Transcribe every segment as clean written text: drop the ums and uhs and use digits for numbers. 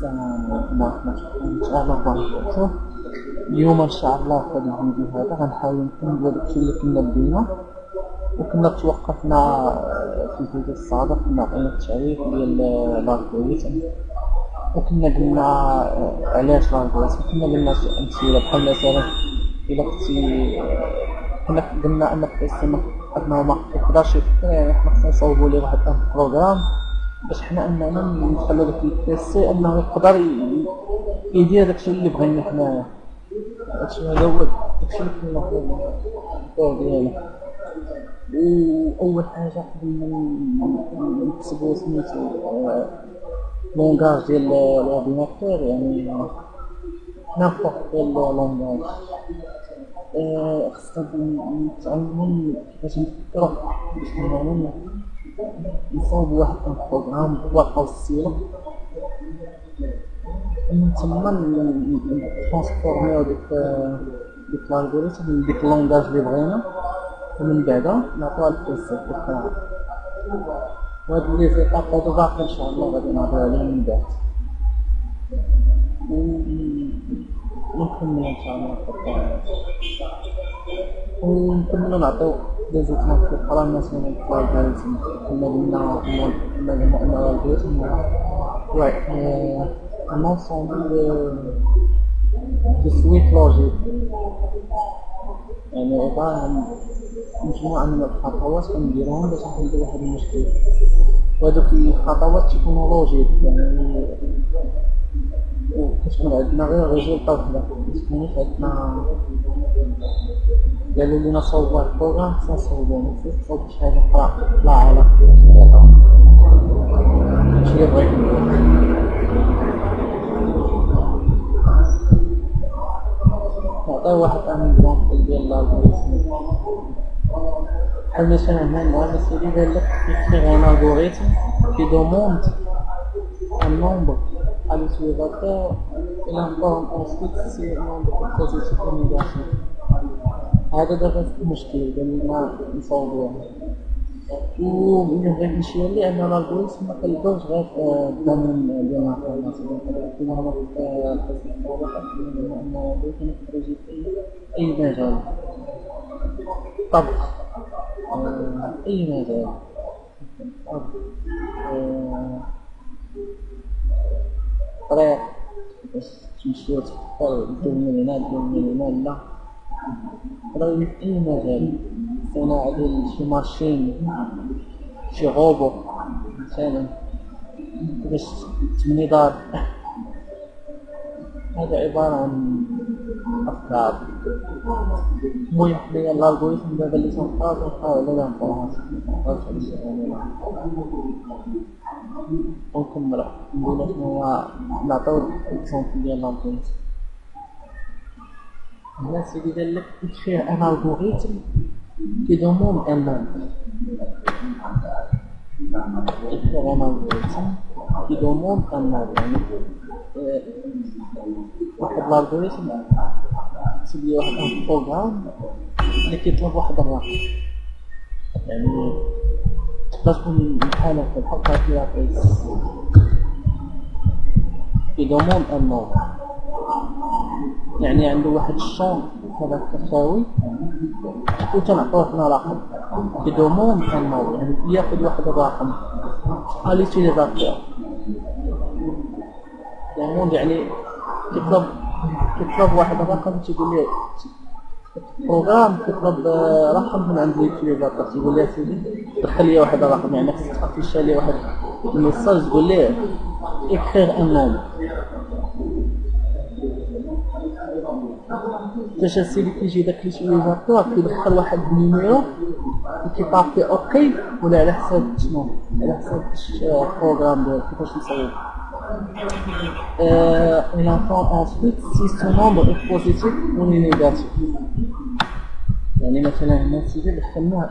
ما نتعلم بارك. اليوم ان شاء الله في هذا الفيديو هذا غنحاول ندير داكشي اللي كنا بدينا وكنا توقفنا في الفيديو السابق. كنا عطينا التعريف ديال الالغوريثم وكنا قلنا علاش الالغوريثم، كنا قلنا شي امثله بحال مثلا الا كنتي كنا قلنا ان القسم انه ما يقدرش يفكر، يعني حنا خصنا نصوبوا ليه واحد البروغرام باش حنا اننا نخلو داك البيسي انه يقدر يدير داكشي اللي بغينا حنايا. هادشي هذا هو داكشي اللي كنا الدور ديالنا. واول حاجه قبل ما نكتبو سميتو لونغاج ديال الاورديناتور، يعني نافورت ديال لونغاج خصنا نتعلمو كيفاش نفكرو باش نصوبو واحد البروغرام بواحد السيرة ومن تما نترانسفورميو ديك الالغوريثم من ديك اللونغاج اللي بغينا ومن بعدا نعطيوها للبيسي تاعنا. وهاد لي زيتاب هادو باقي ان شاء الله غادي نهضرو عليهم من بعد ونكمل ان شاء الله ونكملو نعطيو دي زيتاب اخرى مثلا الالغوريثم. كنا قلنا ان الالغوريثم هو ان انسومبل دو سويت لوجيك، يعني عبارة عن مجموعة من الخطوات كنديروهم باش نحلو واحد المشكل، وهادوك الخطوات تيكونو لوجيك، يعني وكتكون عندنا غير ريزولطا وحدة، مكتكونوش عندنا قالو لينا صوبوا البروغرام خصنا نصوبوه، مصوبو شي حاجة أخرى لا علاقة بها. هادشي اللي بغيت نقول. نعطيو واحد اكزامبل ديال الالغوريثم بحال مثلا هنا سيدي قالك يكتب ان الغوريثم كي دوموند ان نومبر à l'utilisateur et l'informe ensuite si le nombre de positifs ou négatifs. هذا دابا المشكل ديالنا نصوبوه. وملي بغيت نمشي ليه ان الالغوريثم ما كيبداوش غير في الدومين ديال الانفورماسيون، كما هو في القصه السابقه قلنا ان الالغوريثم يقدر يجي في اي مجال، طبخ، اي مجال، طريق باش تمشي وتفكر دير من هنا دير من هنا، لا يقدر في اي مجال. صناعة ديال شي ماشين، شي روبو مثلا باش تبني دار، هذا عبارة عن أفكار. المهم حنايا الالغوريثم دابا اللي تنقراو على الانفورماسيون ونكملو نقولو شنو هو، نعطيو اكزومبل ديال الالغوريثم. هنا سيدي قالك écrire un algorithme qui demande un nombre. écrire un algorithme qui demande un nombre، يعني واحد الالغوريثم تكتب ليه واحد البروغرام اللي كيطلب واحد الرقم، يعني تقدر تكون بحال هكا بحال كالكولاتريس كي دوموند ان نومبر، يعني عنده واحد الشون هذاك تساوي وتنعطوه حنا رقم كي دوموند ان نومبر، يعني ياخذ واحد الرقم على ليتيليزاتور. دوموند يعني كيطلب واحد الرقم، تيقول ليه بروغرام كيطلب رقم من عند ليتيليزاتور، تيقول ليه سيدي دخل لي واحد الرقم، يعني خصك تافيشا ليه واحد الميساج تقول ليه écrire un nombre. باش السيدي كيجي داك ليتيليزاتور كيدخل واحد النيميرو وكيطابي اوكي ولا على حساب شنو، على حساب البروغرام ديالو كيفاش نصاوب. il informe ensuite si ce nombre est positif ou négatif. يعني مثلا هنا السيدي دخلنا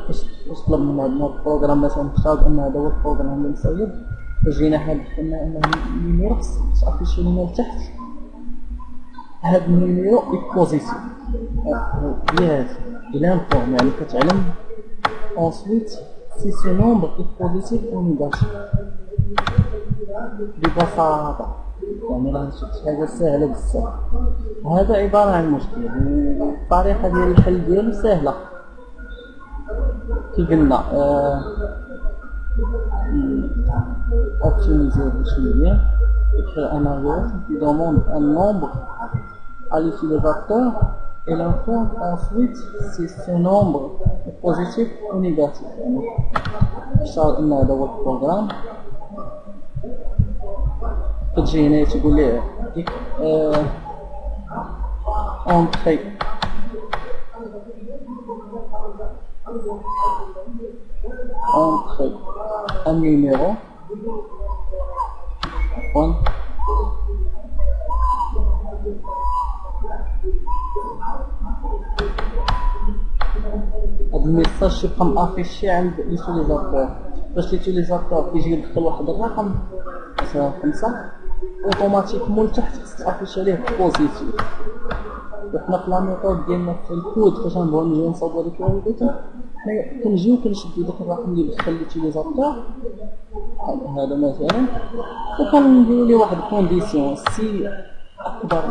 باش طلب من هذا البروغرام مثلا افترض ان هذا هو البروغرام اللي مصايب، جينا حنا دخلنا انه النيميرو صافي لينا لتحت هاد النيميرو بوزيتيف ياك الى انفورم، يعني كتعلم ensuite si ce nombre est positif ou négatif. ببساطة، يعني راه شفت حاجة سهلة بزاف. هذا عبارة عن مشكل، والطريقة ديال الحل ديالو سهلة. كي قلنا optimiser شوية. Écrire un algorithme qui demande un nombre à l'utilisateur et l'informe ensuite si ce nombre est positif ou négatif. يعني اشتغل ان هذا هو البروغرام. كتجي هنا تقول ليه ديك entrer un numéro هاد الميساج يبقى مافيشي عند ليوتيليزاتور. باش ليوتيليزاتور كيجي يدخل واحد الرقم مثلا 5 اوتوماتيكمون لتحت خصك تافيشي عليه بوزيتيف. وحنا في لا ميثود ديالنا في الكود فاش نبغيو نجيو نصاوبو هاديك الالغوريثم حنا كنجيو كنشدو داك الرقم اللي دخل ليوتيليزاتور هذا مثلا، وكنديرو ليه واحد كونديسيون سي اكبر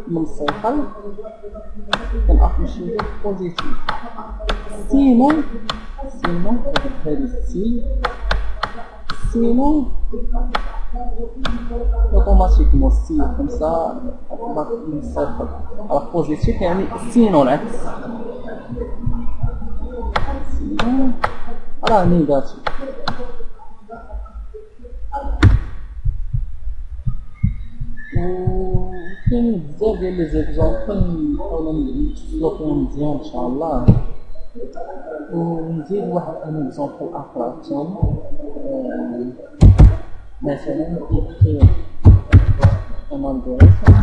من صفر كنافيشي ليه بوزيتيف. سينون هذه سينون اوتوماتيكمون سي 5 اكبر من صفر راه بوزيتيف، يعني سينون العكس سينون راه نيجاتيف. وكاين بزاف ديال لي زيكزامبل نحاولو نتفصلو فيهم مزيان ان شاء الله. ونزيد واحد ان اكزامبل اخر ثاني، مثلا écrire un algorithme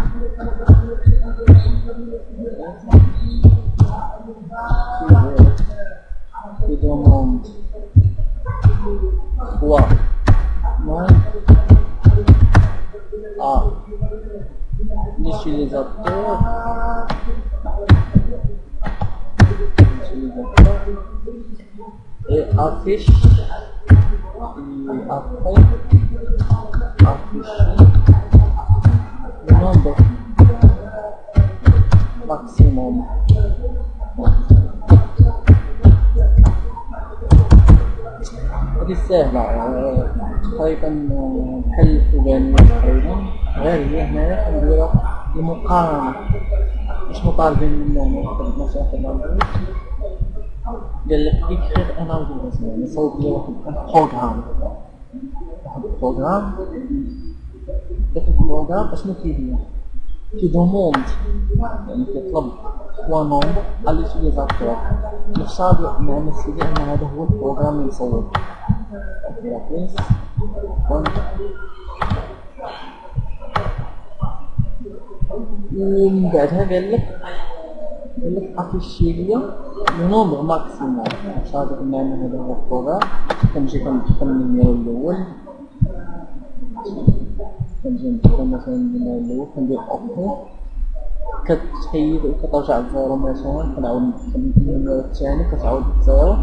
qui demande 3 mots à l'utilisateur et affiche et après afficher le nombre maximum. هذه سهلة تقريبا بحال الفوقانية تقريبا، غير هي هنايا كنديرو المقارنة. واش مطالبين منا هنا مثلا في الالغوريثم قال لك écrire un algorithme، يعني صوب لي واحد البروغرام. داك البروغرام اشنو كيدير؟ كيدوموند يعني كيطلب 3 نومبر على ليوتيليزاتور. نفترض مع نفسي ان هذا هو البروغرام اللي نصوب ومن بعدها قال لك افيشي ليا لو نومبر ماكسيموم. نفترض ان هذا هو البروغرام، كنجي كندخل النيميرو الاول، كنجي ندخل مثلا النيميرو الاول كندير اوكي، كتحيد وكترجع للزيرو مثلا، كنعاود ندخل النيميرو الثاني كتعاود للزيرو،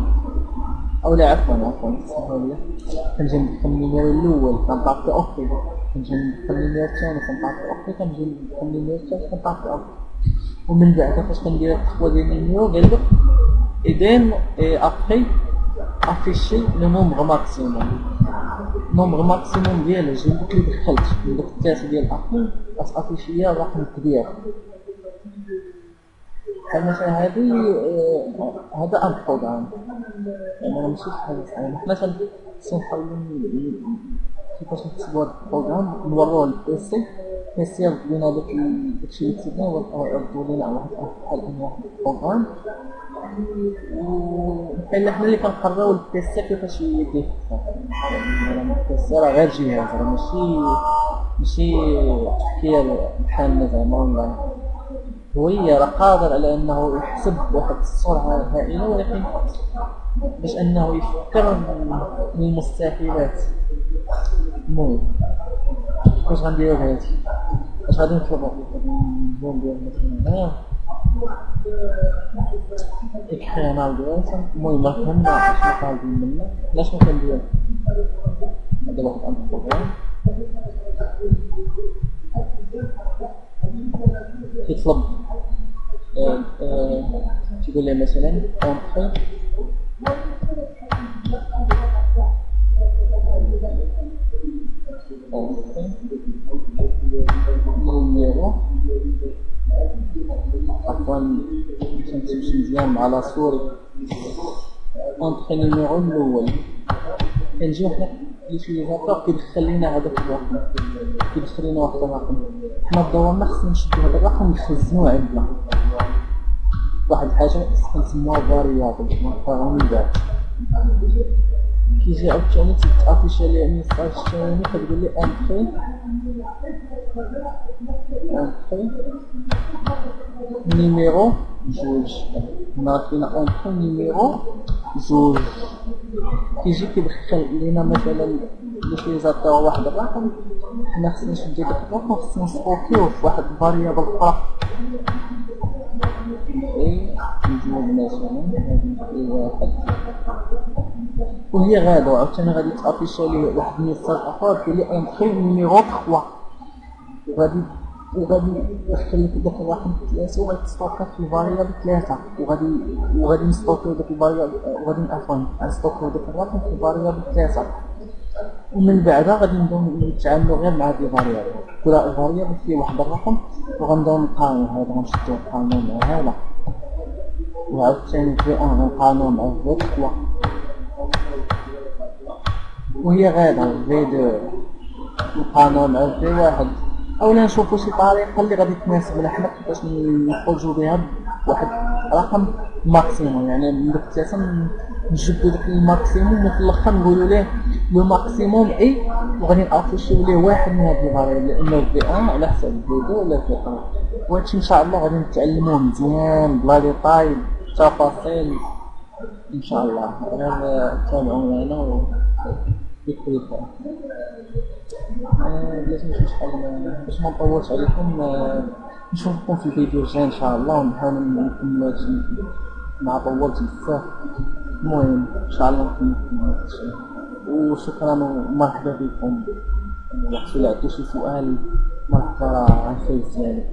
اولا عفوا سهل ليا كنجي ندخل النيميرو الاول كنطابق اوكي، كنجي ندخل النيميرو الثاني كنطابق اوكي، كنجي ندخل النيميرو الثالث كنطابق اوكي. ومن بعد فاش كندير الخطوه ديال النيميرو قال لك اذن ابخي افيشي لو نومبر ماكسيموم. نومبر ماكسيموم ديال الجنب اللي دخلت من داك الثالث ديال ابخي غتافيشي ليا الرقم الكبير. بحال مثلا هذا ان بروغرام، يعني انا ماشي شي حاجه صعيبه. حنا تنحاولوا كيفاش نكتبوا هذا البروغرام نوروه للبيسي، بيسي يرد لينا داكشي اللي كتبنا ويردوا لينا واحد واحد البروغرام، وبحال حنا اللي كنقراو البيسي كيفاش يدير البيسي. راه غير جهاز، راه ماشي تفكير بحالنا زعما اونلاين. هو راه قادر على انه يحسب واحد السرعه هائله، ولكن باش انه يفكر من المستحيلات. المهم واش غنديرو بهادي؟ اش غادي نطلبو؟ نجيو ندير مثلا هنا écrire un algorithme. المهم ما فهمنا اشنو طالبين منا، علاش ما كندير هذا واحد البروغرام كيطلب تقول لي مثلا اونتري نيميرو، عفوا باش نمشي مزيان مع لا سوري. اونتري نيميرو الاول كنجيو حنا ليوتيليزاتور كيدخل لينا هذاك الرقم، كيدخل لينا واحد الرقم، حنا دورنا خصنا نشدو هذا الرقم نخزنوه عندنا واحد الحاجه كنسموها فاريابل مقارنه من بعد. كيجي عاوتاني تيتافيشا لي ميساج ثاني كتقول لي انتري نيميرو جوج، هنا كاينه انتري نيميرو جوج. كيجي كيدخل لينا مثلا ليوتيليزاتور واحد الرقم، حنا خصنا نشدو داك الرقم خصنا نستوكيوه في واحد الفاريابل اخرى. نجيب مثلا هذه واحد وهي غادا، وعاوتاني غادي تافيشا ليه واحد الميساج اخر كيقول لي انتري نيميرو 3، وغادي يدخل لك داك الرقم 3 وغيتستوكا في الفاريابل 3، وغادي نستوكيو داك الفاريابل، وغادي نستوكيو داك الرقم في الفاريابل 3، ومن بعدها غادي نبداو نتعاملوا غير مع هاد الفاريابل. كل فاريابل فيه واحد الرقم وغنبداو نقارنو هذا، غنشدو نقارنو مع هذا، وعاوتاني في غنقارنو مع في 3، وهي غادا في 2 نقارنو مع في 1، اولا نشوفو شي طريقه اللي غادي تناسبنا حنا كيفاش نخرجو بها بواحد رقم ماكسيموم. يعني من داك 3 نجبدو داك الماكسيموم وفي الاخر نقولو ليه لو ماكسيموم اي، وغادي نافيشيو ليه واحد من هاد الفاريابل، لانه في 1 على حساب في 2 ولا في 3. وهادشي ان شاء الله غادي نتعلموه مزيان بلا ديطاي تفاصيل ان شاء الله. غير تابعوا معنا بكل خير. بلاتي نشوف شحال باش ما نطولش عليكم، نشوفكم في الفيديو الجاي ان شاء الله، ونحاول نكمل هادشي مع طولت بزاف. المهم ان شاء الله نكمل هادشي، وشكرا ومرحبا بكم. حتى إلا عندو شي سؤال مرحبا على الفيس ديالي.